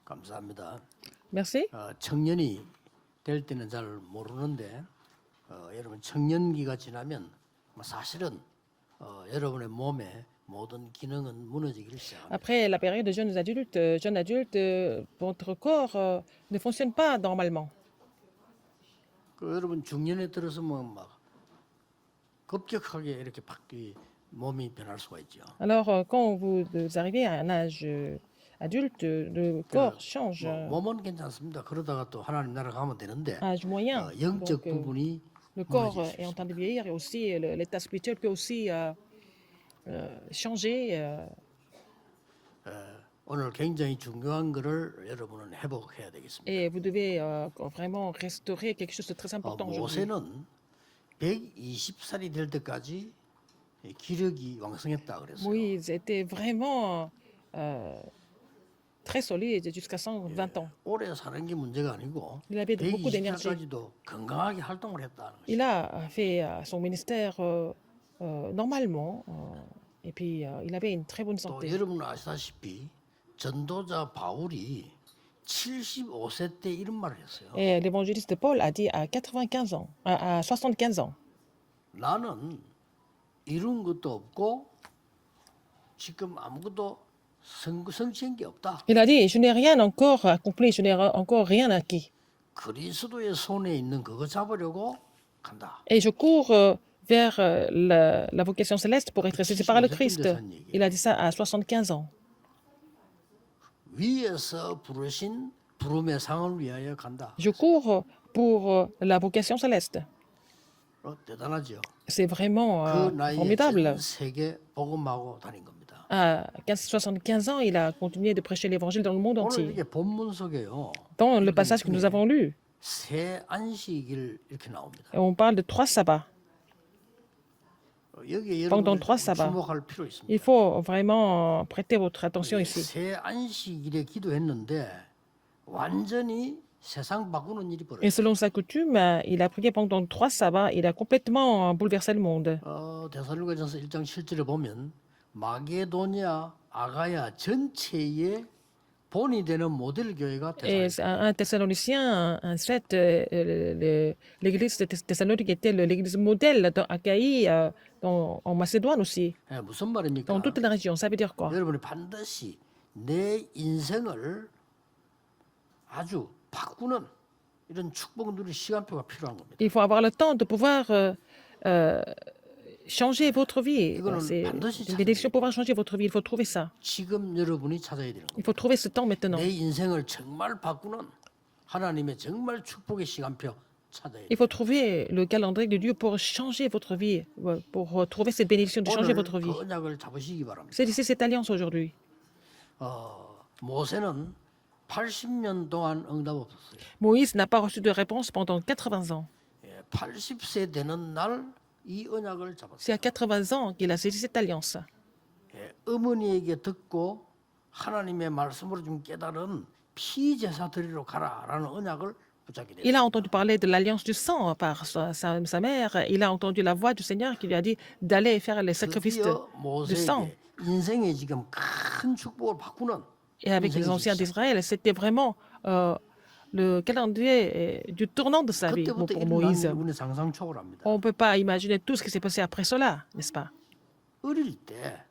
감사합니다. Merci. 청년이 될 때는 잘 모르는데 여러분 청년기가 지나면 사실은 여러분의 몸의 모든 기능은 무너지기를 시작합니다. Après la période de jeunes adultes, votre corps ne fonctionne pas normalement. 여러분 중년에 들어서면 막 급격하게 이렇게 몸이 변할 수가 있죠. Alors, quand vous arrivez à un âge adulte, le corps change. 몸은 괜찮습니다. 그러다가 또 하나님 나라 가면 되는데 Âge moyen. 영적 Donc, 부분이 le corps 무너질 수 est en 있습니다. train de vieillir et aussi l'état spirituel peut aussi changer. 오늘 굉장히 중요한 거를 여러분은 회복해야 되겠습니다. Et vous devez vraiment restaurer quelque chose de très important aujourd'hui. 모세는 120살이 될 때까지 기력이 왕성했다 그랬어요. Moïse était vraiment très solide jusqu'à 120 ans. 오래 사는 게 문제가 아니고 Il avait beaucoup d'énergie. 120살까지도 건강하게 활동을 했다는 거죠. Il a fait son ministère normalement et puis il avait une très bonne 또 santé. 여러분 아시다시피 전도자 바울이 75세 때 이런 말을 했어요. Et l'évangéliste Paul a dit à 95 ans, à 75 ans, 나는 이룬 것도 없고 지금 아무것도 성취한 게 없다. il a dit, je n'ai rien encore accompli, je n'ai encore rien acquis. 그리스도의 손에 있는 그거 잡으려고 간다. Et je cours vers la vocation céleste pour être saisi par le Christ. Il a dit ça à 75 ans. 위에서 부르신 부름의 상을 위하여 간다. Je cours pour la vocation céleste. 대단하죠. C'est vraiment 그 나이에 formidable. 전 세계 복음하고 다닌 겁니다. À 75 ans, il a continué de prêcher l'évangile dans le monde 오늘 entier. 이게 본문 속에요. Dans le passage que nous avons lu, 새 안식일 이렇게 나옵니다. on parle de 3 sabbats. 여기에 Pendant 여러분들이 3 sabbats. 주목할 필요 있습니다. Il faut vraiment prêter votre attention ici. 새 안식일에 기도했는데 완전히 세상 바꾸는 일이 Et 벌어졌어요. selon sa coutume, il a prié pendant 3 sabbats. Il a complètement bouleversé le monde. 데살로니가전서 1장 7절에 보면 마게도냐 아가야 전체의 본이 되는 모델 교회가 Et 되살로니가. un Thessaloniciens, un 7, l'église de Thessalonique était l'église modèle dans Achaïe, en Macédoine aussi, 무슨 말입니까? dans toute la région. Ça veut dire quoi? 여러분이 반드시 내 인생을 아주 바꾸는 이런 축복 누릴 시간표가 필요한 겁니다. Il faut avoir le temps de pouvoir changer votre vie. 이거는 C'est 반드시 une bénédiction pour pouvoir changer votre vie. Il faut trouver ça. 지금 여러분이 찾아야 되는 겁니다. Il faut trouver ce temps maintenant. 내 인생을 정말 바꾸는 하나님의 정말 축복의 시간표 찾아야 Il 돼요. faut trouver le calendrier de Dieu pour changer votre vie, pour trouver cette bénédiction de changer 오늘 votre vie. 그 언약을 잡으시기 바랍니다. Saisissez cette alliance aujourd'hui. 모세는 80년 동안 응답 없었어요. Moïse n'a pas reçu de réponse pendant 80 ans. 80세 되는 날 이 언약을 C'est à 잡았어요. 80 ans qu'il a saisi cette alliance. 어머니에게 듣고 하나님의 말씀으로 좀 깨달은 피제사 드리러 가라라는 언약을 붙잡게 돼요. Il a entendu parler de l'alliance du sang par sa mère. Il a entendu la voix du Seigneur qui lui a dit d'aller faire les sacrifices 드디어 de sang. 모세에게 인생의 지금 큰 축복을 바꾸는 Et avec les anciens d'Israël, c'était vraiment le calendrier du tournant de sa vie pour 그때부터 Moïse. 일어난 우리는 상상 초월합니다. On ne peut pas imaginer tout ce qui s'est passé après cela, n'est-ce pas? 어릴 때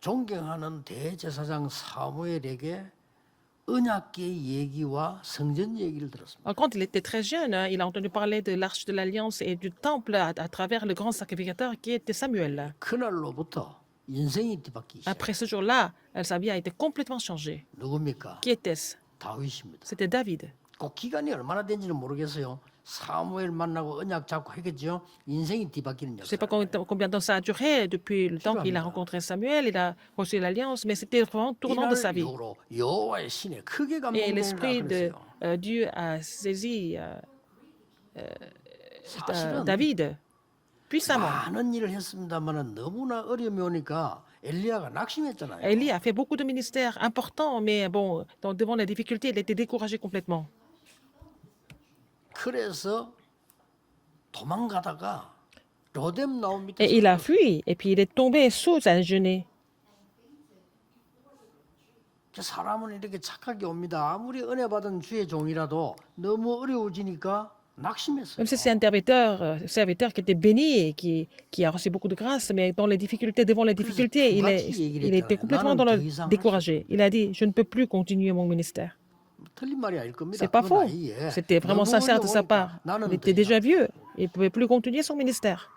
존경하는 대제사장 사무엘에게 언약궤 얘기와 성전 얘기를 들었습니다. Alors, quand il était très jeune, il a entendu parler de l'arche de l'Alliance et du temple à travers le grand sacrificateur qui était Samuel. 그날로부터 인생이 뒤바뀌기 시작. Après ce jour-là, sa vie a été complètement changée. 누굽니까? Qui était-ce? 다윗입니다. C'était David. 그 기간이 얼마나 된지는 모르겠어요. 사무엘 만나고 언약 잡고 했겠죠. 인생이 뒤바뀌는 Je ne sais 역사. pas combien de temps ça a duré depuis le temps qu'il a rencontré Samuel, il a reçu l'Alliance, mais c'était vraiment tournant de sa vie. 이날 이후로 여호와의 신에 크게 Et 감동을 l'Esprit de 그랬어요. Dieu a saisi 사실은 David puissamment. 많은 일을 했습니다만은 너무나 어려움이 오니까 엘리야가 낙심했잖아요. Élie a fait beaucoup de ministères importants, mais bon, devant les difficultés, il était découragé complètement. 그래서 도망가다가 로뎀 나온 밑에 Et il a fui, et puis il est tombé sous un genet. 사람은 이렇게 착하게 옵니다. 아무리 은혜 받은 주의 종이라도 너무 어려워지니까 낙심했어요. Même si c'est un serviteur qui était béni et qui a reçu beaucoup de grâce, mais dans les difficultés, devant les difficultés, il était complètement découragé. Il a dit, je ne peux plus continuer mon ministère. 틀린 말이 아닐 겁니다. C'est pas 그 faux. 나이에 C'était vraiment 너무 sincère de sa part. 어려우니까 나는 Il était 더 déjà 이상 vieux. Il ne pouvait plus continuer son ministère.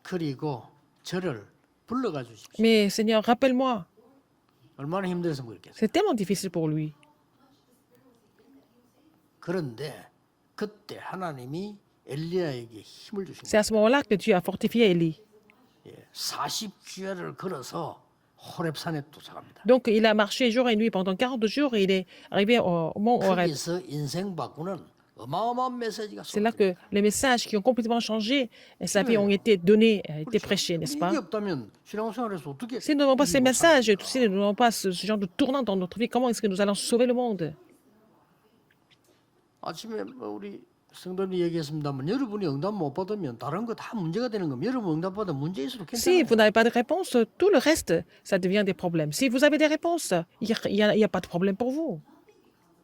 그리고 저를 불러가 주십시오. Mais Seigneur, rappelle-moi, 얼마나 힘들어서 그랬겠어요. c'est tellement difficile pour lui. 그런데 그때 하나님이 엘리야에게 힘을 주신 C'est à ce moment-là que Dieu a fortifié Élie. 거예요. 40주야를 걸어서 호렙산에 도착합니다. Donc, il a marché jour et nuit pendant 40 jours et il est arrivé au mont Horeb. 거기서 인생 바꾸는 어마어마한 메시지가 C'est là 쏟아져요. que les messages qui ont complètement changé sa vie ont été donnés, été prêchés, n'est-ce pas? 이게 없다면 신앙생활에서 어떻게 Si nous n'avons pas ces 이기고 messages, 살겠습니까? si nous n'avons pas ce genre de tournant dans notre vie, comment est-ce que nous allons sauver le monde? 아침에 우리 성도님이 얘기했습니다만 여러분이 응답 못 받으면 다른 거 다 문제가 되는 겁니다. 여러분 응답 받으면 문제 있어도 Si 괜찮아요. vous n'avez pas de réponse, tout le reste, ça devient des problèmes. Si vous avez des réponses, il y a pas de problème pour vous.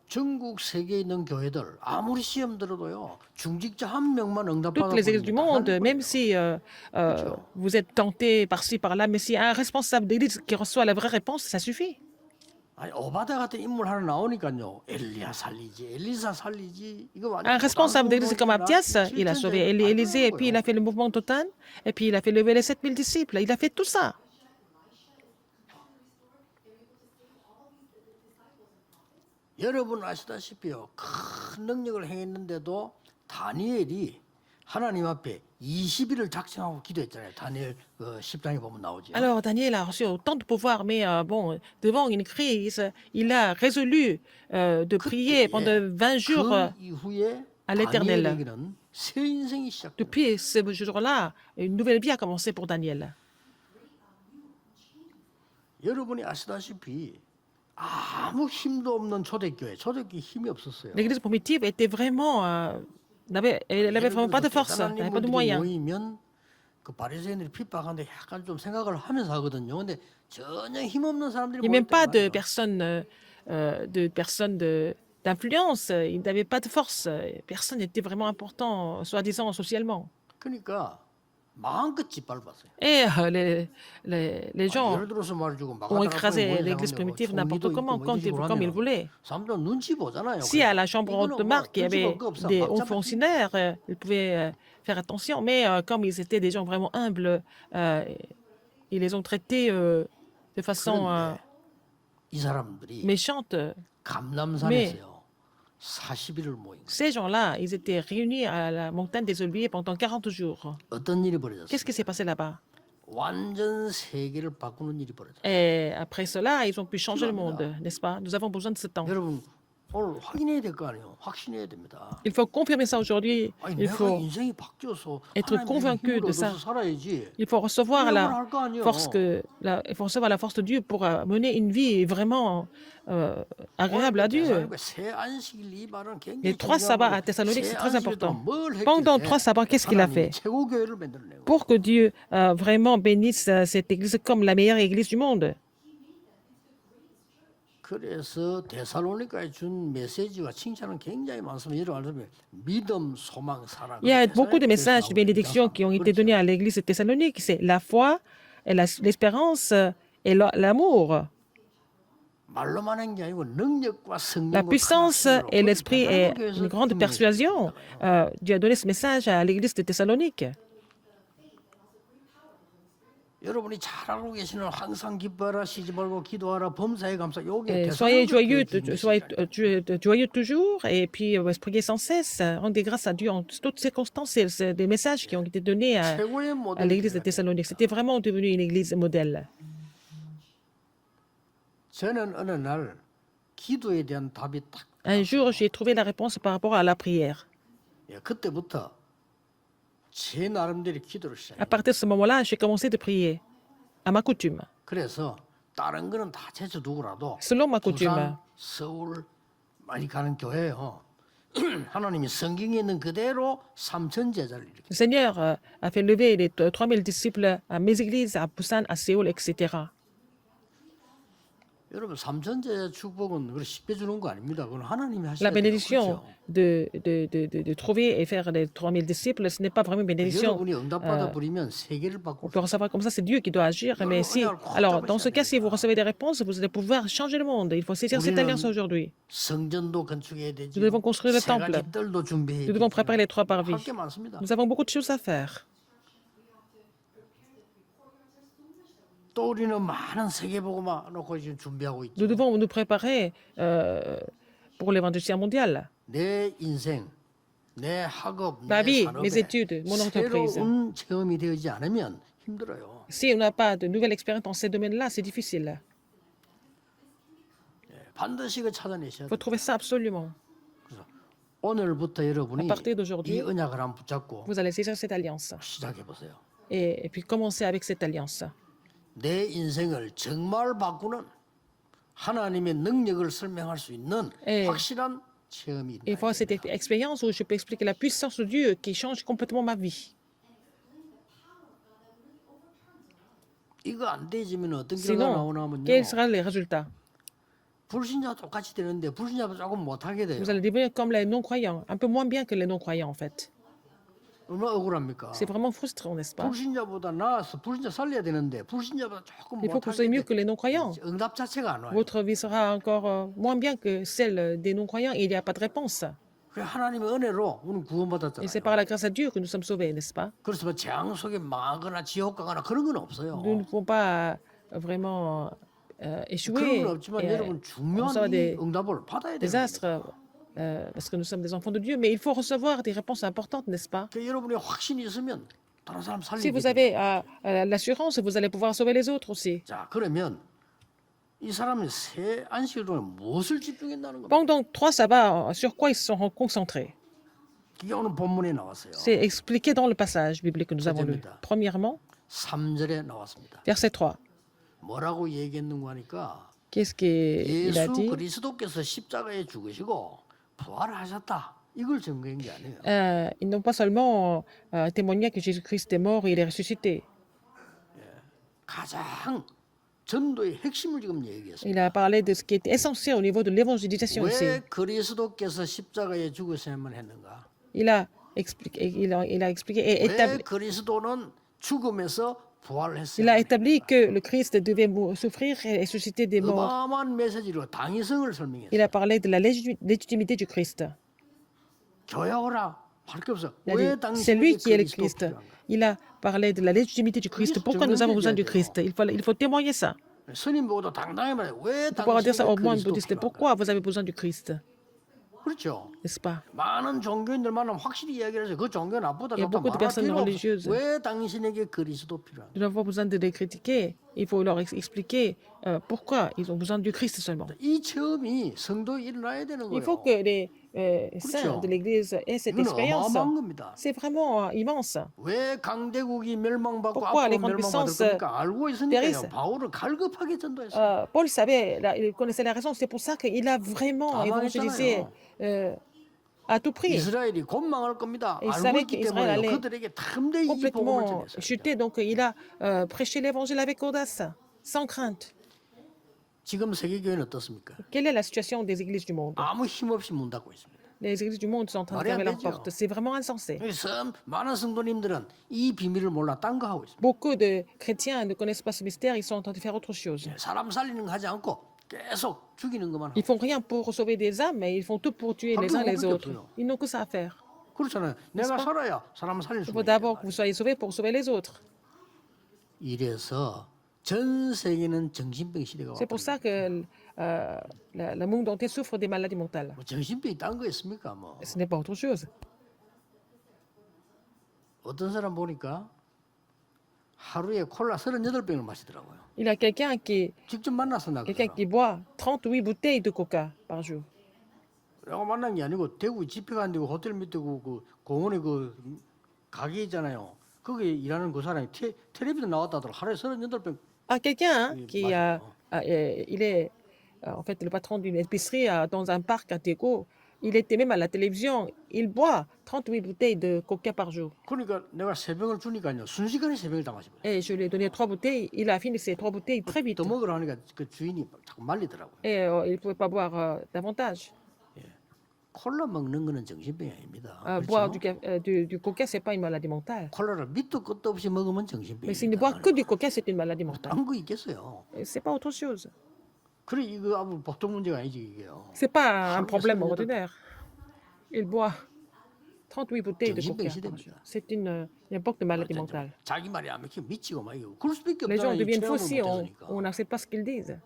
전국 세계에 있는 교회들 아무리 시험 들어도요 중직자 한 명만 응답 Toutes les églises du monde, 받아보면 même si vous êtes tenté par-ci, par-là, mais s'il y a un responsable d'église qui reçoit la vraie réponse, ça suffit. 아니 오바다 같은 인물 하나 나오니까요 엘리야 살리지 엘리사 살리지 이거 Un 완전 responsable d'église comme Abdias, il a sauvé Élisée, et puis il a fait le mouvement total, et puis il a fait lever les 7000 disciples. Il a fait tout ça. 여러분 아시다시피요 큰 능력을 행했는데도 다니엘이 하나님 앞에 20일을 작정하고 기도했잖아요. 다니엘 10장에 보면 나오죠. Alors Daniel a reçu autant de pouvoir, mais bon, devant une crise, il a résolu de prier pendant 20 jours. 그 이후에 à l'Éternel. 다니엘에게는 새 인생이 시작됩니다. Depuis ce jour-là, une nouvelle vie a commencé pour Daniel. 여러분이 아시다시피 아무 힘도 없는 초대교회, 초대교회 힘이 없었어요. L'église primitive était vraiment, elle avait vraiment pas de force, elle n'avait pas de moyens. 모이면 그 바리새인들이 핍박하는데 약간 좀 생각을 하면서 하거든요. 근데 전혀 힘 없는 사람들이 Il n'y a même pas de 모였단 personnes, d'influence, il n'avait pas de force. Personne n'était vraiment important, soi-disant, socialement. 그러니까 마음껏 짓밟았어요. Et les gens 예를 들어서 말이죠. ont écrasé l'église primitive n'importe comment, comme ils voulaient. 사람들 눈치 보잖아요. Si à la chambre haute de Marc, il y avait des hauts 막 fonctionnaires, ils pouvaient faire attention. Mais comme ils étaient des gens vraiment humbles, ils les ont traités de façon 그런데 이 사람들이 méchante. 감람산에서요 40일을 모인 거예요. Ces gens-là, ils étaient réunis à la montagne des Oliviers pendant 40 jours. 어떤 일이 벌어졌어요? Qu'est-ce qui s'est passé là-bas? 완전 세계를 바꾸는 일이 벌어졌어요. Et après cela, ils ont pu changer le monde, n'est-ce pas? Nous avons besoin de ce temps. 여러분 오늘 확인해야 될 거 아니에요. 확신해야 됩니다. Il faut confirmer ça aujourd'hui. 아니 Il 내가 faut, 인생이 바뀌어서 être 하나님의 convaincu 힘을 de ça. 얻어서 sal아야지. il faut recevoir 이런 걸 la 할 거 아니에요. il faut recevoir la force de Dieu pour mener une vie vraiment agréable à Dieu. 그러니까 새 안식일 이 말은 굉장히 Les 3 sabbats à 중요한 Thessalonique, c'est 새 très 안식일에 important. 뭘 했길래 Pendant 3 sabbats, qu'est-ce qu'il a 하나님이 fait? 최고 교회를 만들어내고 Pour que Dieu vraiment bénisse cette église comme la meilleure église du monde. 그래서 데살로니가에 준 메시지와 칭찬은 굉장히 많습니다. 여러분 믿음, 소망, 사랑. Il y a beaucoup de messages de bénédiction qui ont été donnés à l'église de Thessalonique. C'est la foi, et l'espérance et l'amour. 말로만 한 게 아니고 능력과 성령과 La puissance et l'esprit et une grande persuasion. Dieu a donné ce message à l'église de Thessalonique. 여러분이 잘 알고 계시는 항상 기뻐하라, 쉬지 말고 기도하라, 범사에 감사. 요게 Soyez joyeux toujours et puis priez sans cesse. Rendez grâce à Dieu en toutes circonstances. C'est des messages qui ont été donnés 최고의 à 모델. l'église de Thessalonique. C'était vraiment devenu une église modèle. 저는 어느 날 기도에 대한 답이 딱. Un jour, j'ai trouvé la réponse par rapport à la prière. 예, 그때부터 제 나름대로 기도를 À 시작해요. partir de ce moment-là, j'ai commencé de prier à ma coutume. 그래서 다른 거는 다 제쳐두고라도 Selon ma coutume. 부산, 서울 많이 가는 교회요. 하나님이 성경에 있는 그대로 3천 제자를 이렇게. Le Seigneur a fait lever les 3000 disciples à mes églises, à Busan, à Séoul, etc. 여러분 3천 제자 축복은 그렇게 쉽게 주는 거 아닙니다. 그건 하나님이 La 하셔야 돼요. bénédiction 그렇죠? de trouver et faire les 3000 disciples, ce n'est pas vraiment une bénédiction. 여러분이 응답받아 버리면 세계를 바꿀 On peut recevoir comme ça, c'est Dieu qui doit agir. Mais si, alors, dans ce cas, si vous recevez des réponses, vous allez pouvoir changer le monde. Il faut saisir cette alliance aujourd'hui. 성전도 건축해야 되지. Nous devons construire le 세 temple. 가지 뜰도 준비해야 Nous devons 되지. préparer les 3 parvis. 할 게 많습니다. Nous avons beaucoup de choses à faire. 또 우리는 많은 세계복음화 놓고 지금 준비하고 있죠. Nous devons nous préparer pour l'évangélisation mondiale. 내 인생, 내 학업, Ma 내 vie, 산업에 mes études, mon entreprise. 새로운 체험이 되지 않으면 힘들어요. Si on n'a pas de nouvelle expérience dans ces domaines-là, c'est difficile. 반드시 그 찾아내셔야 Il 돼요. faut trouver ça absolument. 오늘부터 여러분이 À partir d'aujourd'hui, 이 언약을 한번 붙잡고 vous allez saisir cette alliance. 시작해 보세요. Et puis commencer avec cette alliance. 내 인생을 정말 바꾸는 하나님의 능력을 설명할 수 있는 예. 확실한 체험이 Il faut 있다. cette expérience où je peux expliquer la puissance de Dieu qui change complètement ma vie. 이거 안 되지면 어떤 결과가 Sinon, 나오냐면요. quels seront les résultats? 불신자 똑같이 되는데 불신자보다 조금 못하게 돼요. Vous allez devenir comme les non-croyants, un peu moins bien que les non-croyants en fait. 얼마나 억울합니까? C'est vraiment frustrant, n'est-ce pas? 불신자보다 나아서 불신자 살려야 되는데 불신자보다 조금 Il faut que vous soyez 못하게 mieux 돼. que les non-croyants. 응답 자체가 안 와요. Votre vie sera encore moins bien que celle des non-croyants et il n'y a pas de réponse. 그래 하나님의 은혜로 우리는 Et c'est 구원받았잖아요. par la grâce à Dieu que nous sommes sauvés, n'est-ce pas? 그래서 뭐 재앙 속에 망하거나 지옥 가거나 그런 건 없어요. Nous ne pouvons pas vraiment échouer 그런 건 없지만 et 여러분 중요한 recevoir 이 응답을 받아야 돼요. désastres parce que nous sommes des enfants de Dieu, mais il faut recevoir des réponses importantes, n'est-ce pas? 그 여러분의 확신이 있으면 다른 사람 Si 살리게 vous 돼요. avez l'assurance, vous allez pouvoir sauver les autres aussi. 자 그러면 이 사람이 새 안식일 동안 무엇을 집중했다는 겁니다. Pendant 3 sabbats, sur quoi ils se sont concentrés? 이게 오늘 본문에 나왔어요. C'est expliqué dans le passage biblique que nous avons lu. Deuxièmement. Premièrement, 3절에 나왔습니다. verset 3. 뭐라고 얘기했는가 하니까 Qu'est-ce qu'il a 예수 dit? 그리스도께서 십자가에 죽으시고 부활하셨다. 이걸 증거한 게 아니에요. Ils n'ont pas seulement témoigné que Jésus-Christ est mort et il est ressuscité. 가장 전도의 핵심을 지금 얘기했어요. Il a parlé de ce qui est essentiel au niveau de l'évangélisation ici. 왜 그리스도께서 십자가에 죽으셔야만 했는가? Il a expliqué et 왜 그리스도는 죽음에서 부활을 il 했어요? a établi que le Christ devait souffrir et ressusciter des morts. 어마어마한 메시지로 당위성을 설명했어요. Il a parlé de la légitimité du Christ. 교회오라 할 게 없어. Il a 왜 dit, c'est lui 당신에게 qui est le 그리스도 Christ. 필요한가? Il a parlé de la légitimité du Christ. Pourquoi nous avons besoin du Christ? Il faut témoigner ça. 스님 보고도 당당히 말해. 왜 Il faut pouvoir dire ça au 당신에게 monde 그리스도 bouddhiste. 필요한가? Pourquoi vous avez besoin du Christ? 그렇죠. N'est-ce pas? 많은 종교인들 만나면 확실히 이야기를 해서 그 종교 나쁘다 Il y a 좋다 beaucoup de 말할 personnes 필요 없어. religieuses. 왜 당신에게 그리스도 필요한가? Nous n'avons pas besoin de les critiquer. Il faut leur expliquer pourquoi ils ont besoin du Christ seulement. 이 체험이 성도에 일어나야 되는 Il faut 거예요. que les saints de l'Église aient cette 이건 expérience. 어마어마한 겁니다. C'est vraiment immense. 왜 강대국이 멸망받고 Pourquoi les 앞으로 grandes 멸망받을 puissances 겁니까? 알고 있으니까요. périssent? 바울은 갈급하게 전도했어요. Paul savait, il connaissait la raison. C'est pour ça qu'il a vraiment Ah, évangélisé à tout prix. 이스라엘이 곤망할 겁니다. Il 알고 savait 있기 qu'Israël 때문에 allait 그들에게 탐대히 이 복음을 complètement 전했어요. chuté. Donc il a prêché l'évangile avec audace, sans crainte. 지금 세계교회는 어떻습니까? Quelle est la situation des églises du monde? 아무 힘없이 문 닫고 있습니다. Les églises du monde sont en train de 말이 안 fermer leurs 되죠. portes. C'est vraiment insensé. 그래서 많은 성도님들은 이 비밀을 몰라 딴 거 하고 있습니다. Beaucoup de chrétiens ne connaissent pas ce mystère. Ils sont en train de faire autre chose. 사람 살리는 거 하지 않고 계속 죽이는 것만 Ils 하고. font rien pour sauver des âmes, mais ils font tout pour tuer les uns les autres. Ils n'ont que ça à faire. 그렇잖아요. 내가 pas? 살아야 사람 살릴 Il 수 faut 있는 d'abord que vous soyez sauvés pour sauver les autres. 이래서 전 세계는 정신병 시대가 C'est pour 왔다. ça que le monde entier souffre des maladies mentales. 뭐 정신병이 딴 거 있습니까? 뭐 Ce n'est pas autre chose. 어떤 사람 보니까 하루에 콜라 38병을 마시더라고요. Il y a quelqu'un 직접 만나서 나 qui 그러더라. boit 38 bouteilles de coca par jour. 내가 만난 게 아니고 대구 집회 간 데고 호텔 밑에 그 공원에 그 가게 있잖아요. 거기 일하는 그 사람이 텔레비전 나왔다더라. 하루에 38병. Ah, quelqu'un Oui, qui bah, il est en fait le patron d'une épicerie dans un parc à Daegu. Il était même à la télévision. Il boit 38 bouteilles de coca par jour. 그러니까 내가 세 병을 주니까요. 순식간에 세 병을 다 마시고. Et je lui ai donné 3 bouteilles. Il a fini ces 3 bouteilles très vite. 더 먹으라 하니까 그 주인이 자꾸 말리더라고요. Et il ne pouvait pas boire davantage. 콜라 먹는 거는 정신병이 아닙니다. Boire 그렇죠? du coca, ce n'est pas une maladie mentale. 콜라를 밑도 끝도 없이 먹으면 Mais s'il ne boit 정신병입니다. que du coca, c'est une maladie mentale. 딴거 있겠어요. Ce n'est pas autre chose. 그래 이거 아무 보통 문제가 아니지 이게요. Ce n'est pas un 하루에 problème 28 ordinaire. Il boit 38 bouteilles de coca 정신병 par jour. 시대입니다. C'est une époque de maladie 진짜 mentale. 자기 말이 안 먹히면 미치고 막 이거 그럴 수밖에 Les gens 없잖아요. deviennent 체험을 faux si 못했으니까. on n'accepte pas ce qu'ils disent.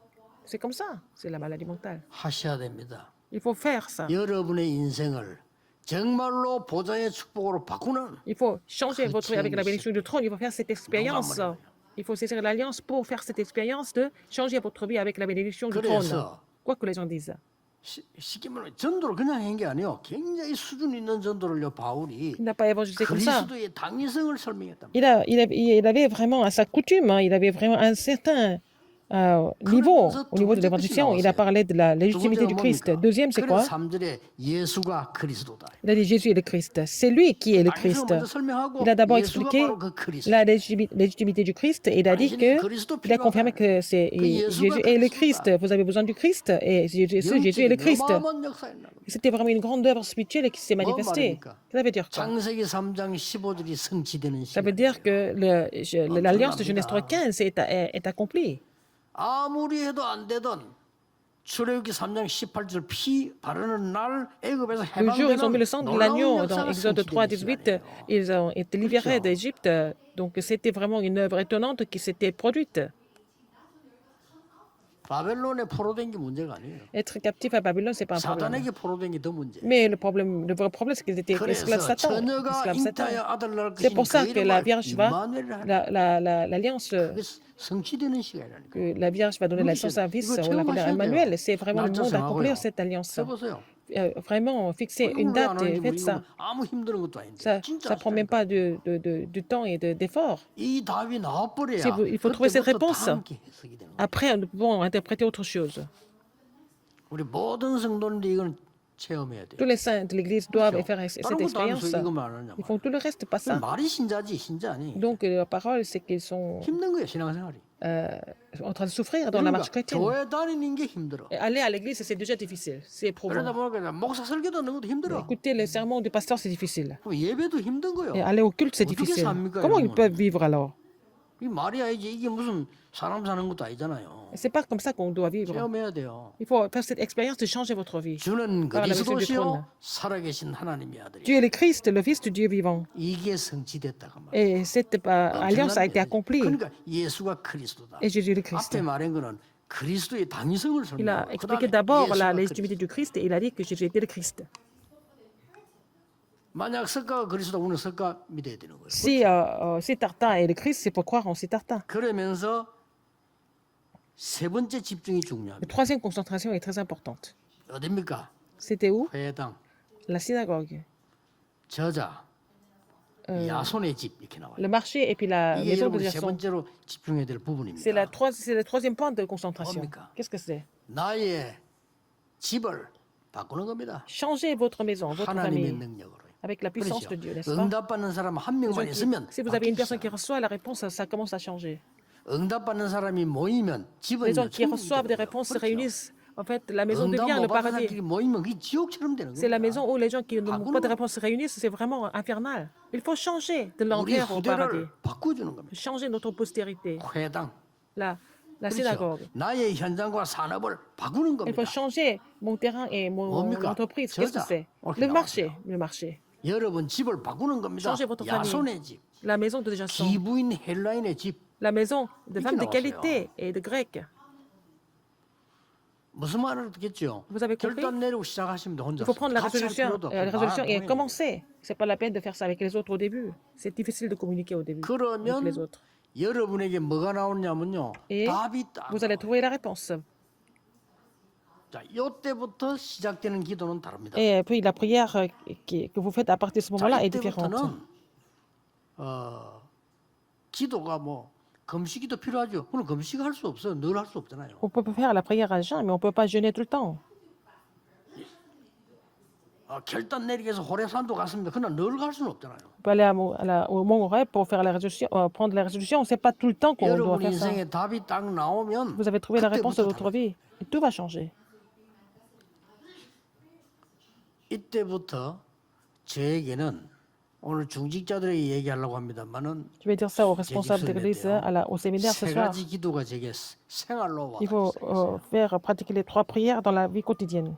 C'est comme ça, c'est la maladie mentale. 하셔야 됩니다. Il faut faire ça. 여러분의 인생을 정말로 보좌의 축복으로 바꾸는 Il faut changer 그 votre vie avec la 체험이 bénédiction du trône. Il faut faire cette expérience. 말이에요. Il faut saisir l'alliance pour faire cette expérience de changer votre vie avec la bénédiction du trône. 그래서 Quoi que les gens disent. 쉽게 말하면 전도를 그냥 한 게 아니에요. 굉장히 수준 있는 전도를요 바울이 Il n'a pas évangélisé comme ça. 그리스도의 당위성을 설명했단 말이에요. Il avait vraiment à sa coutume, hein, il avait vraiment un certain niveau au niveau de l'évangélisation. Il a parlé de la 두 légitimité 번째가 du Christ. 뭡니까? Deuxième, c'est 그래서 quoi? 3절에 예수가 그리스도다. Il a dit Jésus est le Christ. C'est lui qui est le 당위성을 Christ. 먼저 설명하고 Il a d'abord 예수가 expliqué 바로 그 그리스도. la légitimité du Christ et il a dit que il a confirmé que Jésus est le Christ. Vous avez besoin du Christ et Jésus est le Christ. 어마어마한 역사였나. C'était vraiment une grande œuvre spirituelle qui s'est manifestée. 말입니까? Ça veut dire quoi? 창세기 3장 15절이 성취되는 Ça veut 시간. dire que l'alliance de Genèse 3.15 est accomplie. 아무리 해도 안 되던 출애굽기 3장 18절 피 바르는 날 애굽에서 Le jour où ils ont mis le 해방되는 sang de 놀라운 l'agneau dans 역사가 Exode 3, 성취되는 18, 시간이에요. ils ont été libérés 그렇죠. d'Égypte. Donc c'était vraiment une œuvre étonnante qui s'était produite. 바벨론에 포로된 게 문제가 아니에요. Être captif à Babylone, c'est pas un problème. 사단에게 포로된 게 더 문제. Mais le vrai problème, c'est qu'ils étaient esclaves 그래서 Satan. 처녀가 Esclaves Satan. 잉타여 아들 낳을 C'est 것이니 pour ça 그 que la 이름을 Vierge va, 임마누엘이라 하는 l'alliance, 그게 성취되는 시간이라니까. que la Vierge va donner la naissance à un fils, on l'appelle Emmanuel. C'est vraiment le moment d'accomplir cette alliance. 해보세요. Vraiment fixer une 이걸 왜안 date et 하는지 faites ça. 아무 힘든 것도 아닌데. Ça 진짜 ne prend même pas du temps et d'effort. 이 답이 나와버려야 Il faut trouver cette 그때부터 réponse. 다 함께 해석이 되는 거예요. Après, nous pouvons interpréter autre chose. 우리 모든 성도들이 이건 체험해야 돼요. Tous les saints de l'Église doivent faire cette 다른 것도 안 expérience. 해서 이것만 안 하냐 Ils font tout le reste, pas ça. 말이 신자지 신자 아니. Donc, leur parole, c'est qu'ils sont 힘든 거예요 신앙생활이. en train de souffrir dans la marche chrétienne. 교회 다니는 게 힘들어. Et aller à l'église, c'est déjà difficile. C'est 그러다 éprouvant. 보니까 목사 설교 듣는 것도 힘들어. Écouter les sermons du pasteur, c'est difficile. 그럼 예배도 힘든 거예요. Et aller au culte, c'est 어떻게 difficile. 삽니까, Comment ils 여러분? peuvent vivre alors? 이 말이 아니지 이게 무슨 사람 사는 것도 아니잖아요. C'est pas comme ça qu'on doit vivre. 체험해야 돼요. Il faut faire cette expérience de changer votre vie. 주는 par la mission du trône. 그리스도시요 살아계신 하나님의 아들이. Dieu est le Christ, le Fils du Dieu vivant. 이게 성취됐다가 말이야. Et cette alliance a été accomplie. 그러니까 예수가 그리스도다. Et Jésus est le Christ. 앞에 말한 거는 그리스도의 당위성을 Il a 설명하고 expliqué d'abord la légitimité du Christ et il a dit que Jésus était le Christ. 만약 석가가 그리스도 우리는 석가 믿어야 되는 거예요. Si Siddhartha est le Christ, c'est pour croire en Siddhartha. 그러면서 세 번째 집중이 La 중요합니다. troisième concentration est très importante. 어딥니까? C'était où? 회당, La synagogue, 저자, 야손의 집 이렇게 나와요. le marché et puis la 이게 maison de 여러분 세 Jason. 번째로 집중해야 될 C'est 부분입니다. le troisième point de concentration. 뭡니까? Qu'est-ce que c'est? 나의 집을 바꾸는 겁니다. Changer votre maison, votre 하나님의 famille, 능력으로. avec la puissance 그렇죠. de Dieu, n'est-ce pas? 응답받는 사람 한 명만 있으면 Si vous avez une 바뀌기 personne qui 시작해요. reçoit la réponse, ça commence à changer. 응답받는 사람이 모이면 집은 Les gens qui 천국이 reçoivent des 되는 거예요. réponses se 그렇죠? réunissent. En fait, la maison 응답 devient 못 le 받은 paradis. 사람끼리 모이면 그게 지옥처럼 되는 C'est la 거예요. maison où les gens qui n'ont 바꾸는 pas de réponse se réunissent, c'est vraiment infernal. Il faut changer de 우리 l'enfer au paradis. 후대를 바꿔주는 겁니다. Changer notre postérité. 회당. La 그렇죠? synagogue. 나의 현장과 산업을 바꾸는 Il 겁니다. faut changer mon terrain et mon 뭡니까? entreprise. Qu'est-ce que 저자. c'est? 이렇게 Le 나오죠. marché. Le marché. 여러분 집을 바꾸는 겁니다. Changer votre famille. 야손의 집, La maison de Jason. 기부인 헬라인의 집. La maison de femmes de 나왔어요. qualité et de grecs. 무슨 말을 듣겠죠? Vous avez compris? 결단 내리고 시작하시면 Il 혼자 faut prendre la 같이 할 résolution. 필요도 La 없고 résolution 말 et 안 해요. commencer. C'est pas la peine de faire ça avec les autres au début. C'est difficile de communiquer au début avec 그러면 les autres. 여러분에게 뭐가 나오냐면요. Et 답이 딱 vous allez trouver la réponse. 자, 이때부터 시작되는 기도는 다릅니다. Et puis la prière que vous faites à partir de ce 자, moment-là est différente. 이때부터는 기도가 뭐 금식기도 필요하죠. 그럼 금식할 수 없어요. 늘 할 수 없잖아요. On peut faire la prière à jeun, mais on ne peut pas jeûner tout le temps. 결단 내리기 위해서 호레산도 갔습니다. 그러나 늘 갈 수는 없잖아요. On peut aller au Mont Horeb pour faire la résolution, prendre la résolution. C'est pas tout le temps qu'on doit 여러분 faire ça. 인생에 답이 딱 나오면 Vous avez trouvé la réponse de 그때부터 votre vie et tout va changer. 이때부터 저에게는 오늘 중직자들에게 얘기하려고 합니다만은 Je vais dire ça aux responsables d'église au séminaire ce 세 soir. 가지 기도가 제게 생활로 Il faut 와가 있어요. faire pratiquer les 3 prières dans la vie quotidienne.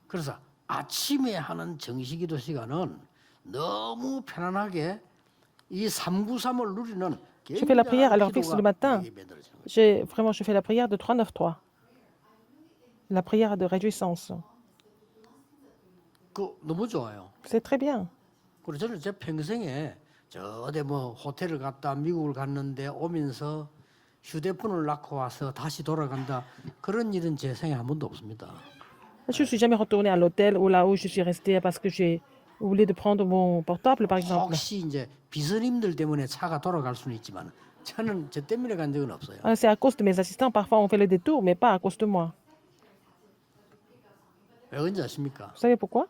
그래서 아침에 하는 정시기도 시간은 너무 편안하게 이 393을 누리는 Je fais la prière à l'heure 굉장한 fixe le matin. 기도가 만들어지는 거죠. Je fais la prière de 393. La prière de réjouissance. 너무 좋아요. C'est très bien. 그리고 저는 제 평생에 저 어디 뭐 호텔을 갔다 미국을 갔는데 오면서 휴대폰을 낳고 와서 다시 돌아간다 그런 일은 제 생에 한 번도 없습니다. Je ne suis jamais retournée à l'hôtel ou là où je suis restée parce que j'ai oublié de prendre mon portable, par exemple. 혹시 이제 비서님들 때문에 차가 돌아갈 수는 있지만 저는 저 때문에 간 적은 없어요. C'est à cause de mes assistants. Parfois, on fait le détour, mais pas à cause de moi. 왜 그런지 아십니까? Vous savez pourquoi?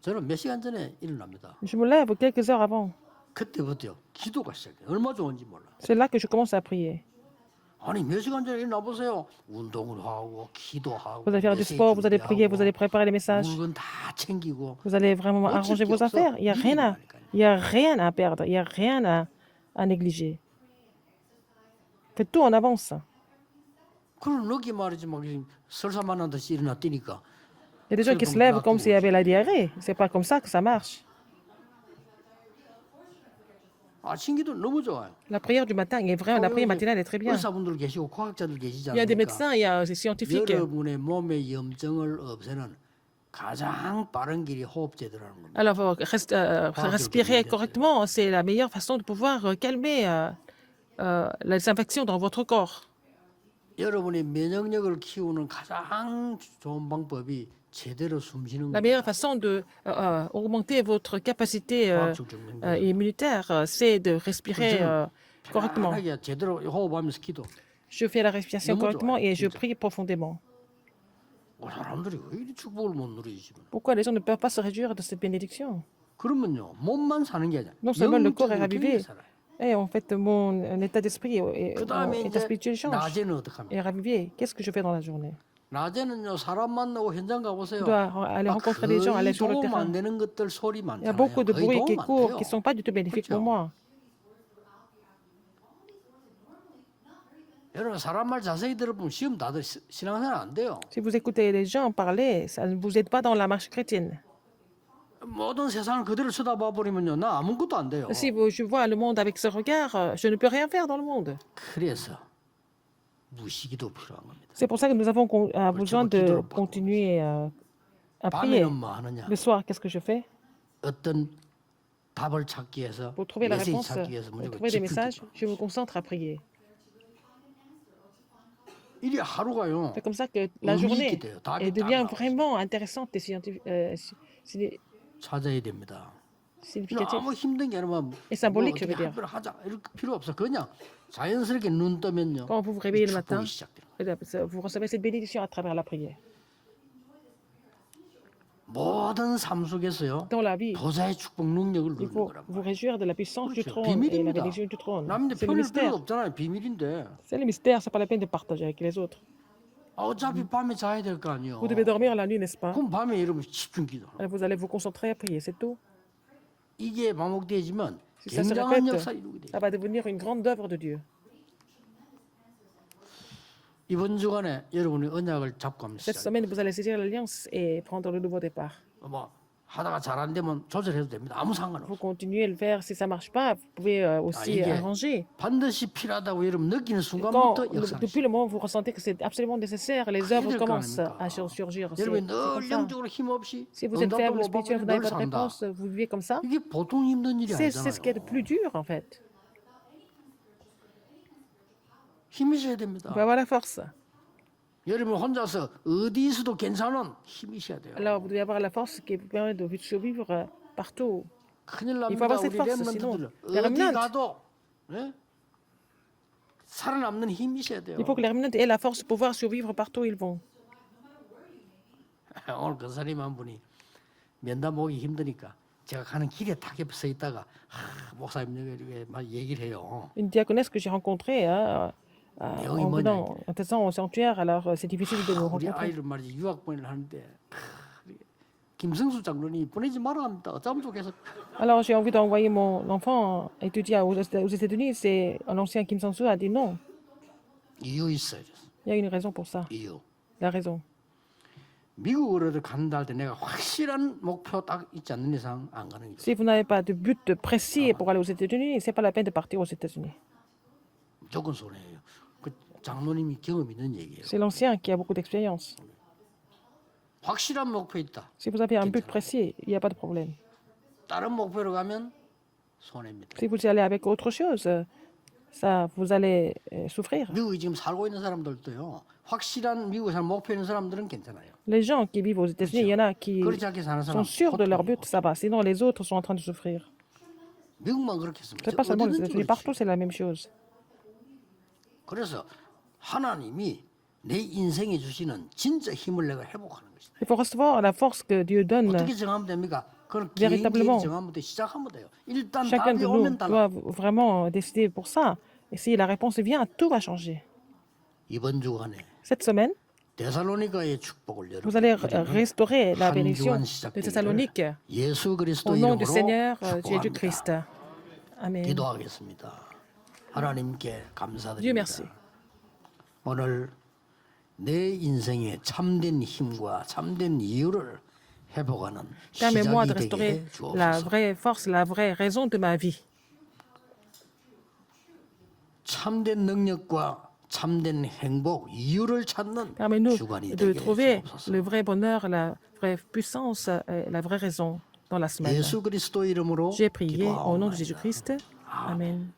저는 몇 시간 전에 일어납니다. Je me lève quelques heures avant. 그때부터요 기도가 시작해요. 얼마 좋은지 몰라. C'est là que je commence à prier. 아니 몇 시간 전에 일어나 보세요. 운동을 하고 기도하고 Vous allez faire du sport, vous allez prier, vous allez préparer les messages. 물건 다 챙기고 Vous allez vraiment arranger vos affaires. Il n'y a rien à perdre. Il n'y a rien à négliger. Faites tout en avance. 그럼 여기 말이지 막 설사 만난 듯이 일어나 뛰니까 Il y a des gens qui se lèvent comme s'il y avait la diarrhée. C'est pas comme ça que ça marche. 아침 기도 너무 좋아요. La prière du matin est vraiment, la prière matinale est très bien. 의사분들 계시고 과학자들 계시지 Il y a des 않습니까? médecins, il y a des scientifiques. 여러분의 몸의 염증을 없애는 가장 빠른 길이 호흡제도라는 겁니다. Alors, respirer correctement, c'est la meilleure façon de pouvoir calmer les infections dans votre corps. 여러분의 면역력을 키우는 가장 좋은 방법이 제대로 숨 쉬는 La 겁니다. meilleure façon de augmenter votre capacité 과학적 증명돼요. immunitaire, c'est de respirer correctement. 편안하게 제대로 호흡하면서 기도. Je fais la respiration 너무 correctement 좋아요, et je 진짜. prie profondément. 사람들이 왜 이리 축복을 못 누리지? Pourquoi les gens ne peuvent pas se réjouir de cette bénédiction? 그러면요 몸만 사는 게 아니라 Non seulement le corps est 영적으로 ravivé, 살아요. et en fait, mon état d'esprit et 그다음에 mon état 이제 spirituel change. 낮에는 어떻게 합니까? Et ravivé, qu'est-ce que je fais dans la journée? 낮에는요 사람 만나고 현장 가보세요. Je dois aller rencontrer des gens, aller 거의 sur le 도움 terrain. 안 되는 것들 소리 Il y a 많잖아요. beaucoup de 거의 bruits qui 도움 안 courent, 돼요. qui ne sont pas du tout bénéfiques pour 그렇죠? moi. 여러분 사람 말 자세히 들어보면 시험 다들 신앙생활 안 돼요. Si vous écoutez les gens parler, ça ne vous aide pas dans la marche chrétienne. 모든 세상을 그대로 쳐다봐 버리면요 나 아무것도 안 돼요. Si je vois le monde avec ce regard, je ne peux rien faire dans le monde. 그래서 무시기도 필요한 겁니다. C'est pour ça que nous avons besoin de continuer à prier. 밤에는 뭐 하느냐? Le soir, qu'est-ce que je fais? 어떤 답을 찾기 위해서 Pour trouver la 메시지 réponse, 찾기 위해서 pour 무조건 trouver des messages, 집중기도. je me concentre à prier. 이게 하루가요. C'est comme ça que la 의미 journée 있게 돼요. 답이 elle 딱 devient 나와요. vraiment intéressante et 찾아야 됩니다. significative. 너무 힘든 게 아니라 뭐 Et symbolique, je 어떻게 veux dire. 할 걸 하자 이럴 필요 없어. 그냥 자연스럽게 눈 뜨면요. Quand vous vous réveillez le 이 matin, 축복이 시작돼요. vous recevez cette bénédiction à travers la prière. 모든 삶 속에서요. Dans la vie, 보좌의 축복 능력을 il 누리는 faut 거란 vous 말이에요. réjouir de la puissance du 그렇죠. trône et la 비밀입니다. bénédiction du trône. 남인데 C'est le 표현할 mystère. 필요도 없잖아요. 비밀인데. C'est le mystère, c'est pas la peine de partager avec les autres. 어차피 밤에 자야 될 거 아니에요. Vous devez dormir la nuit, n'est-ce pas? 그럼 밤에 여러분 집중기도. Alors vous allez vous concentrer à prier, c'est tout. 이게 반복되지만 Si ça se 굉장한 répète, 역사 이루게 돼요. ça va devenir une grande œuvre de Dieu. 이번 주간에 여러분이 언약을 잡고 하면 Cette 시작. semaine, vous allez saisir l'alliance et prendre le nouveau départ. 뭐 하다가 잘 안 되면 조절해도 됩니다. 아무 Vous 상관없어요. continuez à le faire. Si ça ne marche pas, vous pouvez aussi 이게 arranger. 반드시 필요하다고 여러분 느끼는 Quand, 순간부터 역사를 depuis le moment où vous ressentez que c'est absolument nécessaire, les œuvres 그럴 거 commencent 아닙니까? à surgir. 여러분이 C'est 늘 comme ça. 영적으로 힘없이 Si vous êtes 응답도 faible 못 spirituel, 받고 vous n'avez 늘 pas de 산다. réponse, vous vivez comme ça. 이게 보통 힘든 일이 C'est ce qui est le 아니잖아요. plus dur, en fait. 힘이셔야 됩니다. Il faut avoir la force. 여러분 혼자서 어디서도 괜찮은 힘이셔야 돼요. Alors, vous devez avoir la force qui vous permet de survivre partout. 큰일 Il faut 납니다. avoir cette 우리 force, sinon, 렘넌트들 les 어디 remnants, 가도 예? 살아남는 힘이셔야 돼요. il faut que les remnants aient la force de pouvoir survivre partout où ils vont. 오늘 권사님 한 분이 면담 오기 힘드니까 제가 가는 길에 탁 옆에 서 있다가 목사님 막 얘기를 해요. Une diaconesse que j'ai rencontrée 내용이 en 뭐냐 venant, en passant au sanctuaire, alors c'est difficile de nous 우리 rencontrer. 아이를 말이지 유학 보내를 하는데 김성수 장로님 보내지 말아 합니다. 어쩌면 좋겠어. Alors j'ai envie d'envoyer mon enfant étudier aux États-Unis. C'est l'ancien Kim Sang-soo a dit non. 이유 있어요. Il y a une raison pour ça. 이유. La raison. 미국으로 간다 할 때 내가 확실한 목표 딱 있지 않는 이상 안 가는 거죠. Si vous n'avez pas de but précis pour aller aux États-Unis, c'est pas la peine de partir aux États-Unis. 무조건 손해예요. 그 장로님이 경험 있는 얘기예요. C'est l'ancien qui a beaucoup d'expérience. 확실한 목표 있다. Si vous avez un but précis, il n'y a pas de problème. 다른 목표로 가면 손해입니다. Si vous y allez avec autre chose, ça, vous allez souffrir. 미국에 지금 살고 있는 사람들도요. 확실한 미국에 사는 목표 있는 사람들은 괜찮아요. Les gens qui vivent aux États-Unis, il y en a qui 그렇지 않게 사는 sont 사람 sûrs de leur but, ça va. Sinon, les autres sont en train de souffrir. 미국만 그렇게 했습니다. C'est pas seulement les 어디든지 États-Unis, 그렇지. partout c'est la même chose. 그래서 하나님이 내 인생에 주시는 진짜 힘을 내가 회복하는 것이다. Il faut recevoir la force que Dieu donne. 어떻게 정하면 됩니까? 그건 Véritablement. 개인이 정하면 돼. 시작하면 돼요. 일단 Chacun 답이 de nous 오면 달라. doit vraiment décider pour ça. Et si la réponse vient, tout va changer. 이번 주간에 Cette semaine, 데살로니가의 축복을 vous allez 여러분 restaurer la 한 bénédiction 주간 de 시작되기를 Thessalonique 예수 그리스도 au nom du 이름으로 Seigneur 축복합니다. Jésus-Christ. Amen. 기도하겠습니다. 하나님께 Dieu 감사드립니다. merci. 오늘 내 인생의 참된 힘과 참된 이유를 회복하는 Permets-moi de 시작이 되게 restaurer 해 la 주옵소서. vraie force, la vraie raison de ma vie. 참된 능력과 참된 행복, 이유를 찾는 Permets-nous 주간이 de 되게 해 trouver 주옵소서. le vrai bonheur, la vraie puissance, et la vraie raison dans la semaine. 예수 그리스도 이름으로 J'ai prié au nom de 기도하옵나이다. Jésus-Christ. Amen.